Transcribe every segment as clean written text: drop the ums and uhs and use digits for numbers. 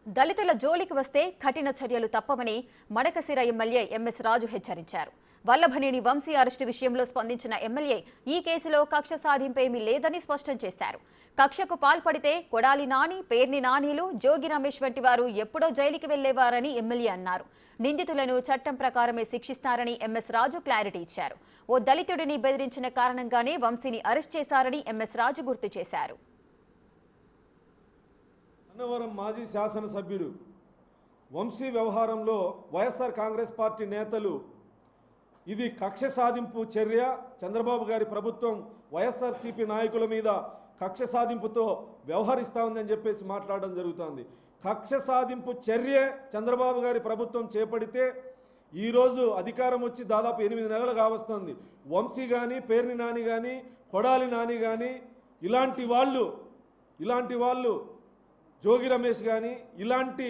దళితుల జోలికి వస్తే కఠిన చర్యలు తప్పవని మడకశిర ఎమ్మెల్యే ఎంఎస్ రాజు హెచ్చరించారు. వల్లభనేని వంశీ అరెస్టు విషయంలో స్పందించిన ఎమ్మెల్యే ఈ కేసులో కక్ష సాధింపేమీ లేదని స్పష్టం చేశారు. కక్షకు పాల్పడితే కొడాలి నాని, పేర్ని నానీలు, జోగి రమేష్ వంటి వారు ఎప్పుడో జైలుకి వెళ్లేవారని ఎమ్మెల్యే అన్నారు. నిందితులను చట్టం ప్రకారమే శిక్షిస్తారని ఎంఎస్ రాజు క్లారిటీ ఇచ్చారు. ఓ దళితుడిని బెదిరించిన కారణంగానే వంశీని అరెస్ట్ చేశారని ఎంఎస్ రాజు గుర్తు చేశారు. అన్నవరం మాజీ శాసనసభ్యుడు వంశీ వ్యవహారంలో వైఎస్ఆర్ కాంగ్రెస్ పార్టీ నేతలు ఇది కక్ష సాధింపు చర్య, చంద్రబాబు గారి ప్రభుత్వం వైఎస్ఆర్సీపీ నాయకుల మీద కక్ష సాధింపుతో వ్యవహరిస్తూ ఉందని చెప్పేసి మాట్లాడడం జరుగుతుంది. కక్ష సాధింపు చర్యే చంద్రబాబు గారి ప్రభుత్వం చేపడితే ఈరోజు అధికారం వచ్చి దాదాపు 8 నెలలు కావస్తుంది. వంశీ కానీ, పేర్ని నాని కానీ, కొడాలి నాని కానీ ఇలాంటి వాళ్ళు జోగి రమేష్ కానీ ఇలాంటి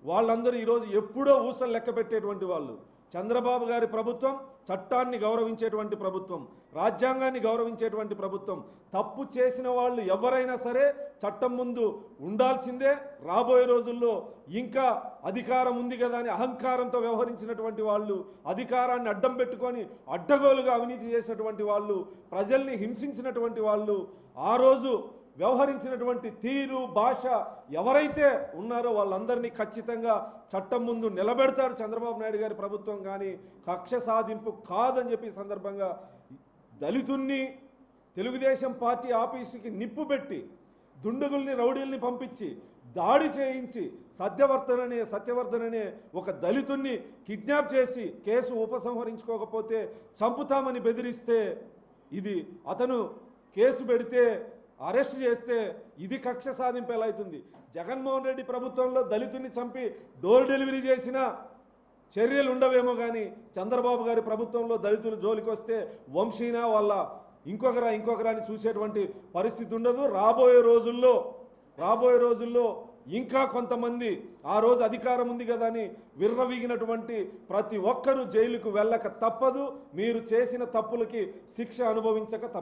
వాళ్ళందరూ ఈరోజు ఎప్పుడో ఊసలు లెక్క పెట్టేటువంటి వాళ్ళు. చంద్రబాబు గారి ప్రభుత్వం చట్టాన్ని గౌరవించేటువంటి ప్రభుత్వం, రాజ్యాంగాన్ని గౌరవించేటువంటి ప్రభుత్వం. తప్పు చేసిన వాళ్ళు ఎవరైనా సరే చట్టం ముందు ఉండాల్సిందే. రాబోయే రోజుల్లో ఇంకా అధికారం ఉంది కదా అని అహంకారంతో వ్యవహరించినటువంటి వాళ్ళు, అధికారాన్ని అడ్డం పెట్టుకొని అడ్డగోలుగా అవినీతి చేసినటువంటి వాళ్ళు, ప్రజల్ని హింసించినటువంటి వాళ్ళు, ఆ రోజు వ్యవహరించినటువంటి తీరు, భాష ఎవరైతే ఉన్నారో వాళ్ళందరినీ ఖచ్చితంగా చట్టం ముందు నిలబెడతాడు చంద్రబాబు నాయుడు గారి ప్రభుత్వం. కానీ కక్ష సాధింపు కాదని చెప్పి సందర్భంగా దళితుల్ని తెలుగుదేశం పార్టీ ఆఫీసుకి నిప్పు పెట్టి, దుండగుల్ని, రౌడీల్ని పంపించి దాడి చేయించి సత్యవర్ధననే ఒక దళితుణ్ణి కిడ్నాప్ చేసి కేసు ఉపసంహరించుకోకపోతే చంపుతామని బెదిరిస్తే, ఇది అతను కేసు పెడితే అరెస్ట్ చేస్తే ఇది కక్ష సాధింపు ఎలా అవుతుంది? జగన్మోహన్ రెడ్డి ప్రభుత్వంలో దళితుని చంపి డోర్ డెలివరీ చేసిన చర్యలు ఉండవేమో కానీ చంద్రబాబు గారి ప్రభుత్వంలో దళితులు జోలికి వస్తే వంశీనా వాళ్ళ ఇంకొకరా అని చూసేటువంటి పరిస్థితి ఉండదు. రాబోయే రోజుల్లో ఇంకా కొంతమంది ఆ రోజు అధికారం ఉంది కదా అని విర్రవీగినటువంటి ప్రతి ఒక్కరూ జైలుకు వెళ్ళక తప్పదు. మీరు చేసిన తప్పులకి శిక్ష అనుభవించక తప్పదు.